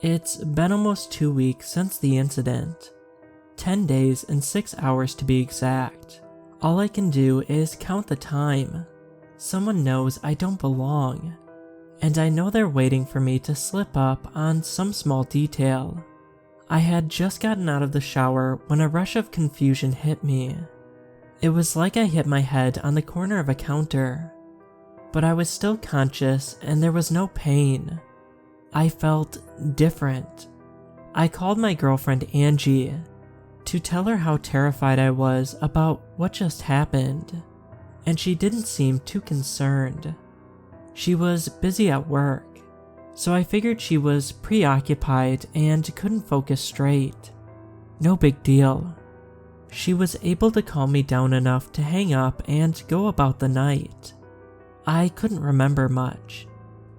It's been almost 2 weeks since the incident. 10 days and 6 hours to be exact. All I can do is count the time. Someone knows I don't belong, and I know they're waiting for me to slip up on some small detail. I had just gotten out of the shower when a rush of confusion hit me. It was like I hit my head on the corner of a counter, but I was still conscious and there was no pain. I felt different. I called my girlfriend Angie to tell her how terrified I was about what just happened, and she didn't seem too concerned. She was busy at work, so I figured she was preoccupied and couldn't focus straight. No big deal. She was able to calm me down enough to hang up and go about the night. I couldn't remember much.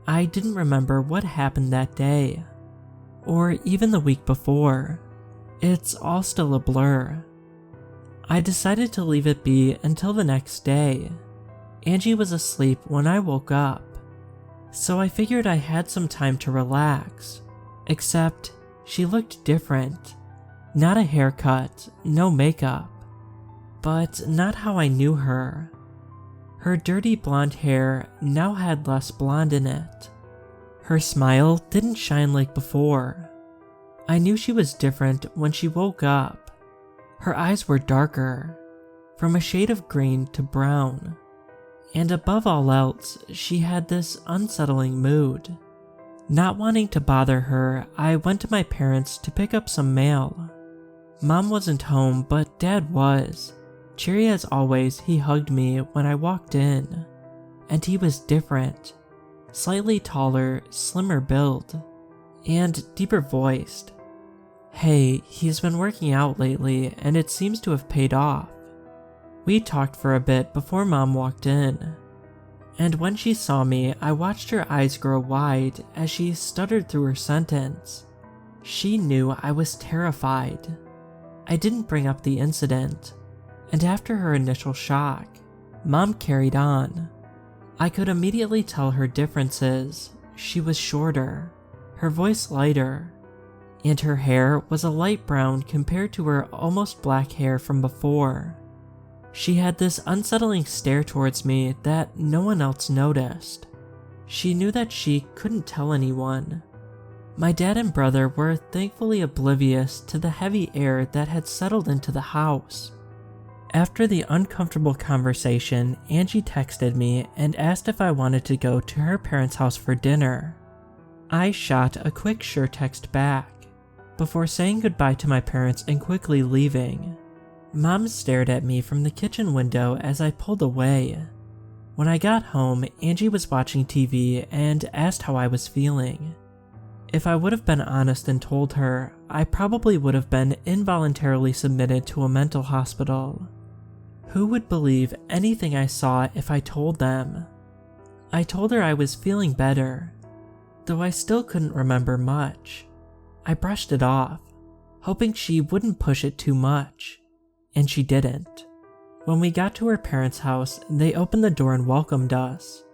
I didn't remember what happened that day, or even the week before. It's all still a blur. I decided to leave it be until the next day. Angie was asleep when I woke up, so I figured I had some time to relax, except she looked different. Not a haircut, no makeup, but not how I knew her. Her dirty blonde hair now had less blonde in it. Her smile didn't shine like before. I knew she was different when she woke up. Her eyes were darker, from a shade of green to brown, and above all else, she had this unsettling mood. Not wanting to bother her, I went to my parents to pick up some mail. Mom wasn't home, but Dad was. Cheery as always, he hugged me when I walked in, and he was different. Slightly taller, slimmer build, and deeper voiced. Hey, he's been working out lately, and it seems to have paid off. We talked for a bit before Mom walked in, and when she saw me, I watched her eyes grow wide as she stuttered through her sentence. She knew I was terrified. I didn't bring up the incident, and after her initial shock, Mom carried on. I could immediately tell her differences. She was shorter, her voice lighter, and her hair was a light brown compared to her almost black hair from before. She had this unsettling stare towards me that no one else noticed. She knew that she couldn't tell anyone. My dad and brother were thankfully oblivious to the heavy air that had settled into the house. After the uncomfortable conversation, Angie texted me and asked if I wanted to go to her parents' house for dinner. I shot a quick sure text back, before saying goodbye to my parents and quickly leaving. Mom stared at me from the kitchen window as I pulled away. When I got home, Angie was watching TV and asked how I was feeling. If I would have been honest and told her, I probably would have been involuntarily submitted to a mental hospital. Who would believe anything I saw if I told them? I told her I was feeling better, though I still couldn't remember much. I brushed it off, hoping she wouldn't push it too much, and she didn't. When we got to her parents' house, they opened the door and welcomed us.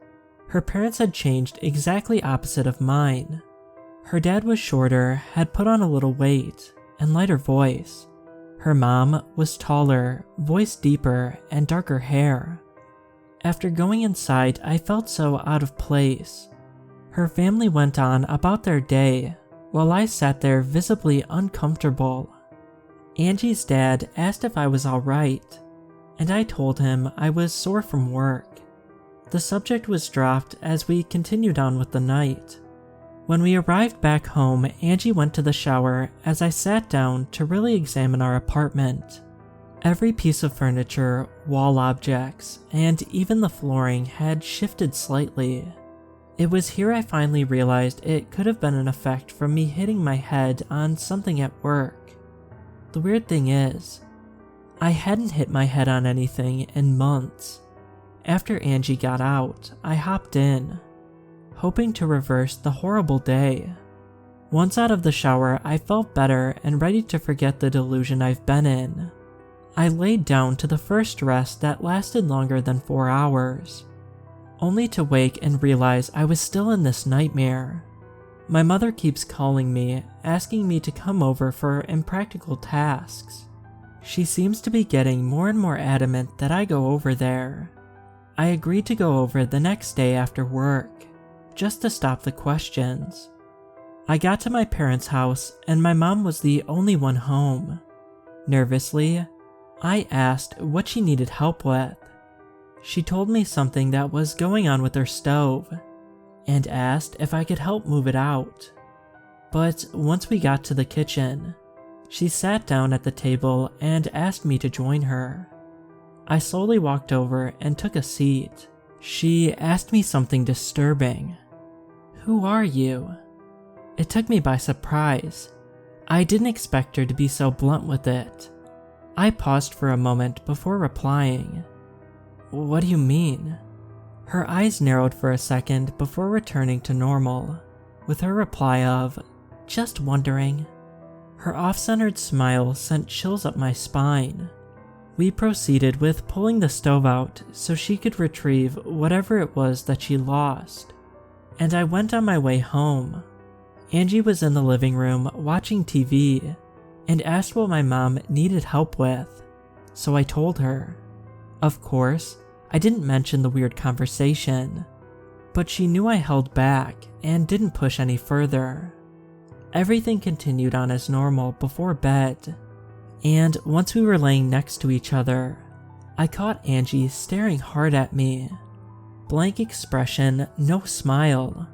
Her parents had changed exactly opposite of mine. Her dad was shorter, had put on a little weight, and lighter voice. Her mom was taller, voice deeper, and darker hair. After going inside, I felt so out of place. Her family went on about their day, while I sat there visibly uncomfortable. Angie's dad asked if I was alright, and I told him I was sore from work. The subject was dropped as we continued on with the night. When we arrived back home, Angie went to the shower as I sat down to really examine our apartment. Every piece of furniture, wall objects, and even the flooring had shifted slightly. It was here I finally realized it could have been an effect from me hitting my head on something at work. The weird thing is, I hadn't hit my head on anything in months. After Angie got out, I hopped in, hoping to reverse the horrible day. Once out of the shower, I felt better and ready to forget the delusion I've been in. I laid down to the first rest that lasted longer than 4 hours, only to wake and realize I was still in this nightmare. My mother keeps calling me, asking me to come over for impractical tasks. She seems to be getting more and more adamant that I go over there. I agreed to go over the next day after work, just to stop the questions. I got to my parents' house and my mom was the only one home. Nervously, I asked what she needed help with. She told me something that was going on with her stove, and asked if I could help move it out. But once we got to the kitchen, she sat down at the table and asked me to join her. I slowly walked over and took a seat. She asked me something disturbing. "Who are you?" It took me by surprise. I didn't expect her to be so blunt with it. I paused for a moment before replying. "What do you mean?" Her eyes narrowed for a second before returning to normal, with her reply of, "Just wondering." Her off-centered smile sent chills up my spine. We proceeded with pulling the stove out so she could retrieve whatever it was that she lost, and I went on my way home. Angie was in the living room watching TV and asked what my mom needed help with, so I told her. Of course, I didn't mention the weird conversation, but she knew I held back and didn't push any further. Everything continued on as normal before bed, and once we were laying next to each other, I caught Angie staring hard at me. Blank expression, no smile,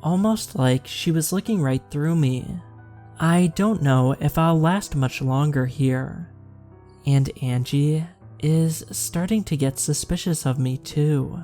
almost like she was looking right through me. I don't know if I'll last much longer here, and Angie is starting to get suspicious of me too.